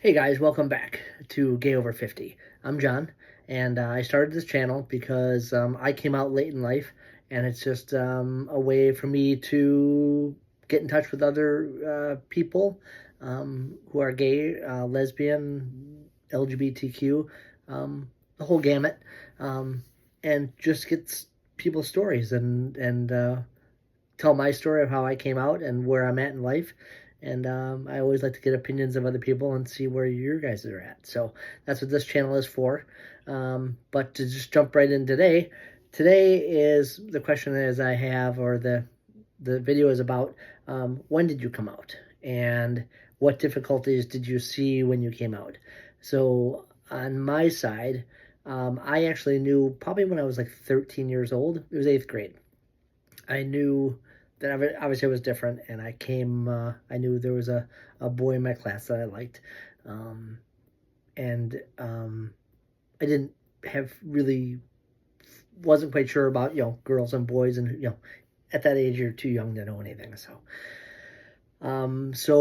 Hey guys, welcome back to Gay Over 50. I'm John, and I started this channel because I came out late in life, and it's just a way for me to get in touch with other people who are gay, lesbian, LGBTQ, the whole gamut, um, and just get people's stories and tell my story of how I came out and where I'm at in life. And I always like to get opinions of other people and see where your guys are at. So that's what this channel is for. But to just jump right in today, today is the question is I have, or the video is about when did you come out and what difficulties did you see when you came out. So on my side, I actually knew probably when I was like 13 years old. It was eighth grade. I knew that obviously I was different, and I knew there was a boy in my class that I liked, um, and I didn't have really wasn't quite sure about girls and boys, and at that age you're too young to know anything. So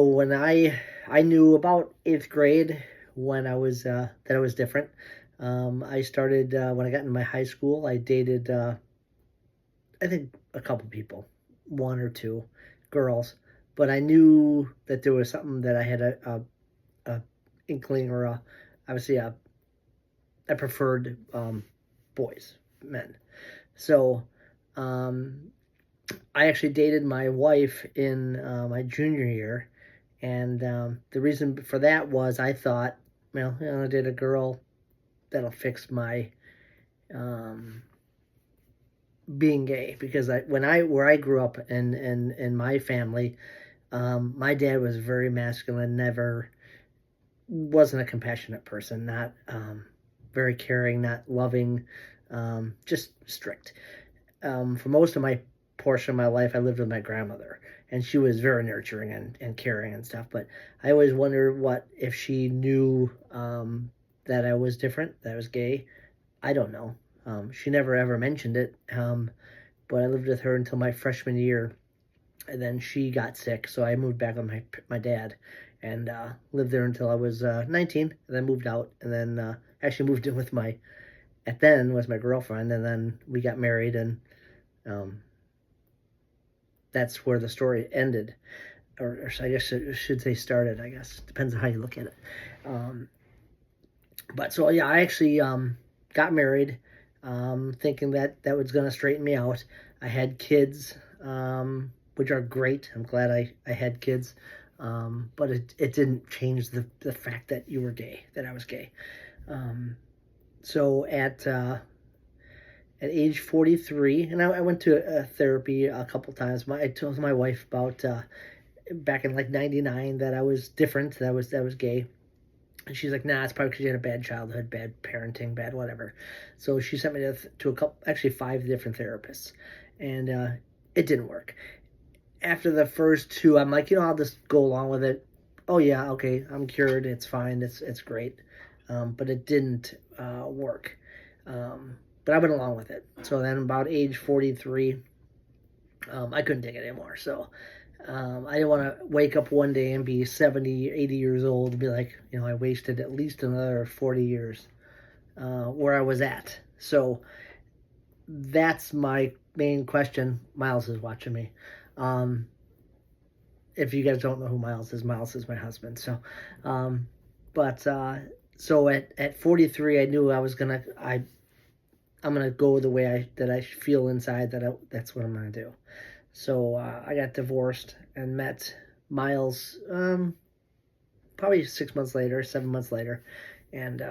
when I knew about eighth grade when I was that I was different. I started when I got in my high school. I dated I think a couple people, one or two girls, but I knew that there was something that I had a inkling or obviously I preferred boys, men. So um, I actually dated my wife in my junior year, and the reason for that was I thought, well, I did a girl that'll fix my um, being gay because where I grew up in my family, my dad was very masculine, never wasn't a compassionate person, not very caring, not loving, just strict. For most of my portion of my life, I lived with my grandmother, and she was very nurturing and caring and stuff. But I always wondered what if she knew that I was different, that I was gay. I don't know. She never ever mentioned it. But I lived with her until my freshman year, and then she got sick, so I moved back with my dad, and lived there until I was 19, and then moved out, and then actually moved in with my at then was my girlfriend, and then we got married, and um, that's where the story ended, or I guess it should say started. I guess depends on how you look at it. Um, but so yeah, I actually got married, thinking that that was going to straighten me out. I had kids, which are great. I'm glad I had kids, but it didn't change the fact that you were gay, that I was gay. Um, so at age 43, and I went to therapy a couple times. I told my wife about back in like '99 that I was different, that was gay. And she's like, nah, it's probably because you had a bad childhood, bad parenting, bad whatever. So she sent me to a couple, actually five different therapists, and it didn't work. After the first two, I'm like, I'll just go along with it. Oh yeah, okay, I'm cured. It's fine. It's great. But it didn't work. But I went along with it. So then, about age 43, I couldn't take it anymore. So I didn't want to wake up one day and be 70, 80 years old and be like, I wasted at least another 40 years where I was at. So that's my main question. Miles is watching me. Um, if you guys don't know who Miles is my husband. So, um, but so at 43, I knew I'm gonna go the way that I feel inside that's what I'm gonna do. So I got divorced and met Miles probably 6 months later, 7 months later, and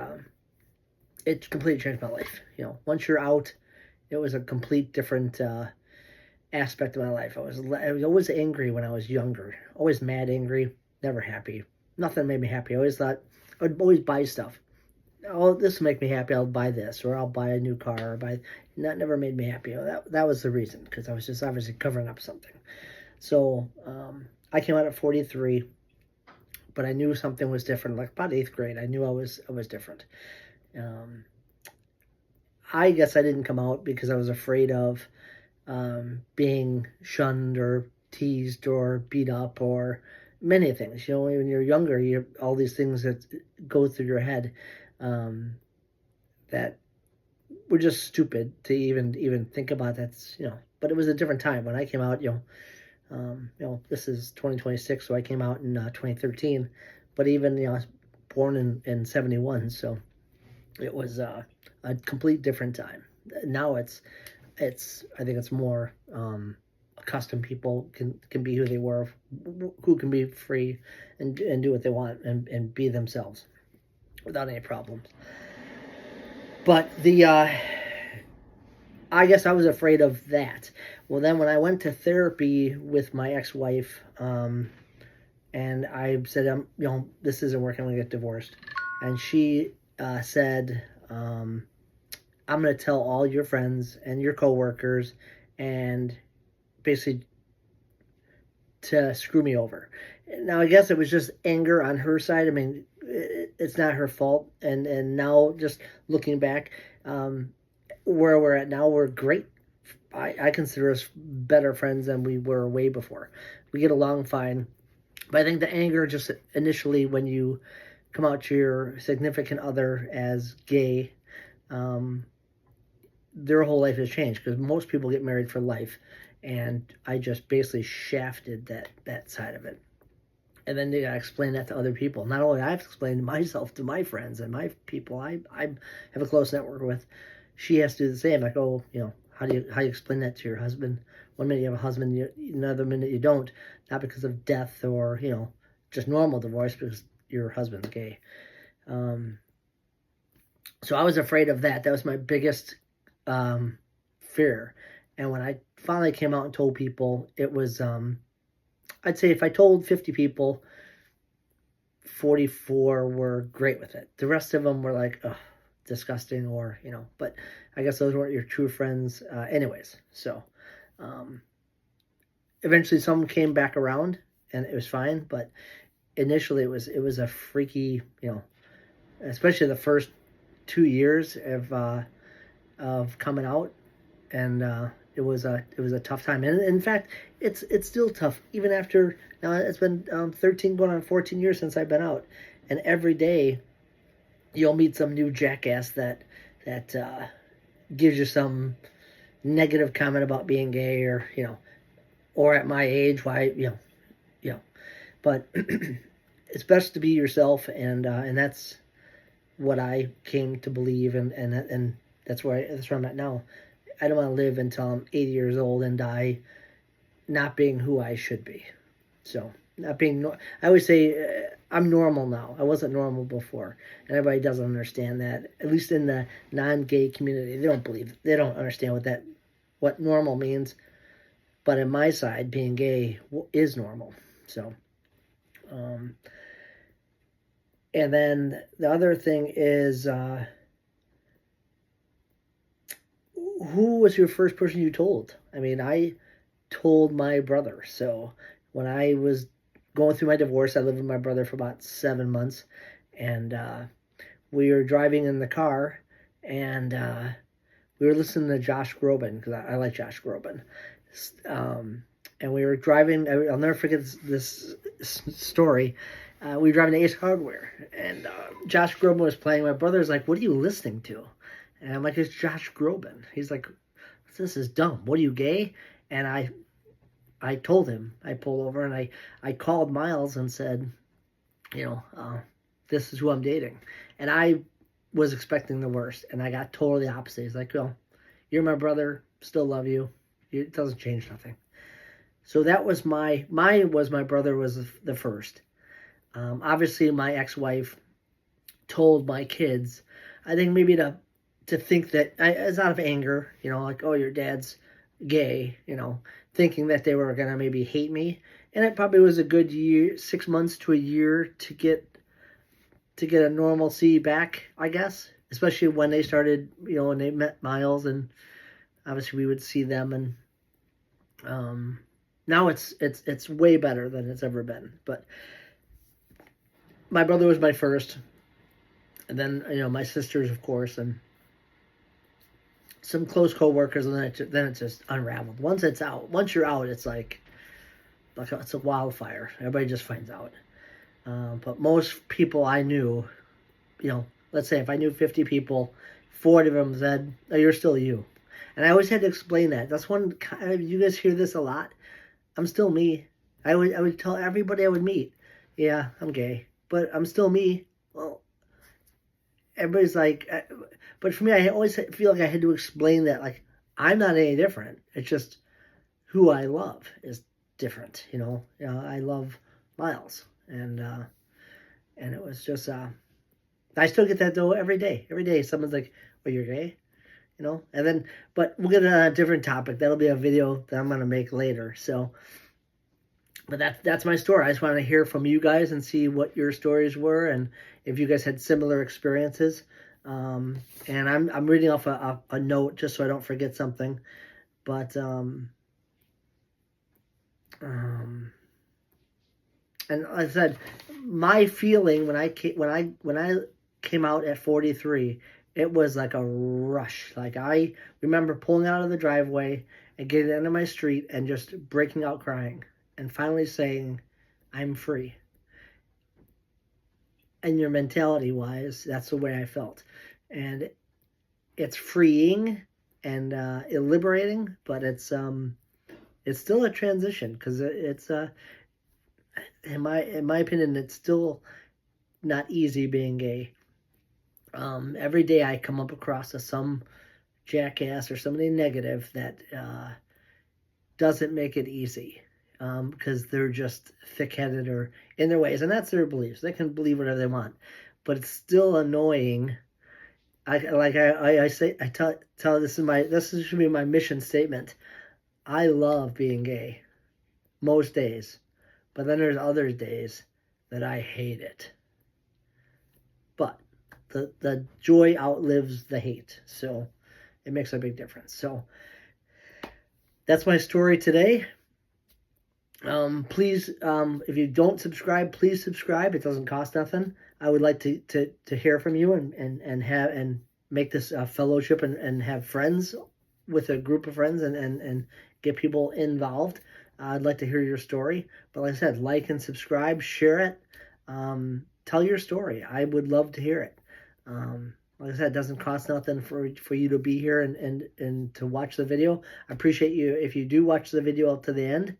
it completely changed my life. Once you're out, it was a complete different aspect of my life. I was always angry when I was younger, always mad, angry, never happy. Nothing made me happy. I always thought I would always buy stuff. Oh, this will make me happy. I'll buy this, or I'll buy a new car, or buy. That never made me happy. That was the reason, because I was just obviously covering up something. So I came out at 43, but I knew something was different. Like about eighth grade, I knew I was different. Um, I guess I didn't come out because I was afraid of being shunned or teased or beat up or many things. You know, when you're younger, you all these things that go through your head um, that were just stupid to even think about. That's, you know, but it was a different time when I came out. This is 2026, so I came out in 2013. But even, I was born in 71, so it was a complete different time. Now it's I think it's more accustomed. People can be who they were, who can be free and do what they want and be themselves without any problems. But I guess I was afraid of that. Well, then when I went to therapy with my ex-wife, and I said, this isn't working, I'm gonna get divorced, and she said, I'm gonna tell all your friends and your coworkers, and basically to screw me over. Now, I guess it was just anger on her side. I mean, it's not her fault, and now just looking back, where we're at now, we're great. I consider us better friends than we were way before. We get along fine. But I think the anger just initially when you come out to your significant other as gay, their whole life has changed because most people get married for life. And I just basically shafted that side of it. And then they gotta explain that to other people. Not only I've explained myself to my friends and my people I have a close network with, she has to do the same. Like, oh, how do you explain that to your husband? One minute you have a husband, another minute you don't, not because of death or just normal divorce, because your husband's gay. So I was afraid of that. That was my biggest fear. And when I finally came out and told people, it was I'd say if I told 50 people, 44 were great with it. The rest of them were like, ugh, disgusting, or but I guess those weren't your true friends anyways. So eventually some came back around and it was fine, but initially it was a freaky, especially the first 2 years of coming out, and it was a tough time. And in fact, it's still tough even after now. It's been 13 going on 14 years since I've been out, and every day you'll meet some new jackass that gives you some negative comment about being gay, or at my age, why, but it's best to be yourself, and that's what I came to believe, and that's where I'm at now. I don't want to live until I'm 80 years old and die not being who I should be. So not being, I always say I'm normal now. I wasn't normal before, and everybody doesn't understand that. At least in the non-gay community, they don't understand what normal means. But in my side, being gay is normal. So, and then the other thing is, who was your first person you told? I mean, I told my brother. So when I was going through my divorce, I lived with my brother for about 7 months, and we were driving in the car, and we were listening to Josh Groban, because I like Josh Groban. And we were driving, I'll never forget this story. We were driving to Ace Hardware, and Josh Groban was playing. My brother's like, "What are you listening to?" And I'm like, "It's Josh Groban." He's like, "This is dumb. What are you, gay?" And I told him. I pulled over and I called Miles and said, this is who I'm dating. And I was expecting the worst, and I got totally the opposite. He's like, "Well, you're my brother. Still love you. It doesn't change nothing." So that was my brother was the first. Obviously, my ex-wife told my kids, I think maybe to think that, it's out of anger, like, "Oh, your dad's gay," thinking that they were going to maybe hate me. And it probably was a good year, 6 months to a year to get a normalcy back, I guess, especially when they started, when they met Miles, and obviously we would see them, and now it's way better than it's ever been. But my brother was my first, and then my sisters, of course, and some close coworkers, and then it just unraveled. Once you're out, it's like like it's a wildfire. Everybody just finds out. But most people I knew, let's say if I knew 50 people, 40 of them said, "Oh, you're still you." And I always had to explain that. That's one. You guys hear this a lot. I'm still me. I would tell everybody I would meet, yeah, I'm gay, but I'm still me. Well, everybody's like, but for me, I always feel like I had to explain that, like, I'm not any different. It's just who I love is different. I love Miles, and it was just I still get that though every day. Every day someone's like, "Oh, you're gay," and then, but we'll get on a different topic. That'll be a video that I'm gonna make later. So, but that's my story. I just want to hear from you guys and see what your stories were, and if you guys had similar experiences. And I'm reading off a note just so I don't forget something. But and like I said, my feeling when I came out at 43, it was like a rush. Like, I remember pulling out of the driveway and getting into my street and just breaking out crying and finally saying, "I'm free." And your mentality wise, that's the way I felt. And it's freeing and liberating, but it's still a transition, because it's in my opinion, it's still not easy being gay. Every day I come up across some jackass or somebody negative that doesn't make it easy, because they're just thick-headed or in their ways, and that's their beliefs. They can believe whatever they want, but it's still annoying. I tell this should be my mission statement. I love being gay most days, but then there's other days that I hate it. But the joy outlives the hate, so it makes a big difference. So that's my story today. Please, if you don't subscribe, please subscribe. It doesn't cost nothing. I would like to hear from you and make this a fellowship and have friends with a group of friends and get people involved. I'd like to hear your story. But like I said, like and subscribe, share it. Tell your story. I would love to hear it. Like I said, it doesn't cost nothing for you to be here and to watch the video. I appreciate you if you do watch the video up to the end.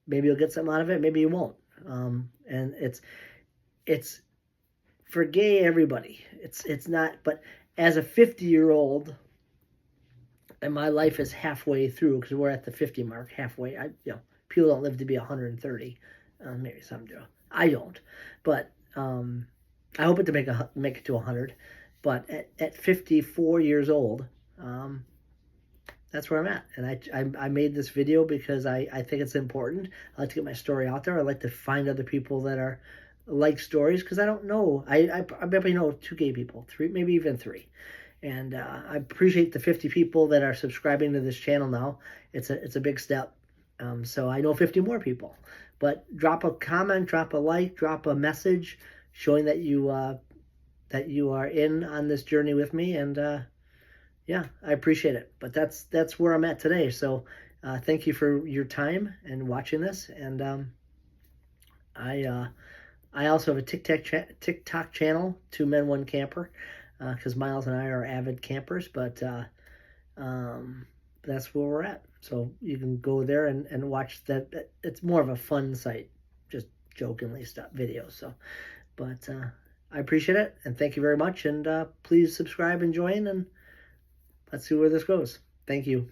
Maybe you'll get something out of it. Maybe you won't. And it's for gay everybody. It's not. But as a 50-year-old, and my life is halfway through, because we're at the 50 mark, halfway. People don't live to be 130. Maybe some do. I don't. But I hope to make it to 100. But at 54 years old, that's where I'm at. And I made this video because I think it's important. I like to get my story out there. I like to find other people that are like stories, because I don't know. I probably know 2 gay people, 3, maybe even 3. And I appreciate the 50 people that are subscribing to this channel now. It's a big step. So I know 50 more people. But drop a comment, drop a like, drop a message showing that you are in on this journey with me. And yeah, I appreciate it. But that's where I'm at today. So thank you for your time and watching this. And I also have a TikTok channel, 2 Men 1 Camper, because Miles and I are avid campers. But that's where we're at. So you can go there and watch that. It's more of a fun site, just jokingly stuff videos. So, but I appreciate it, and thank you very much. And please subscribe and join, and let's see where this goes. Thank you.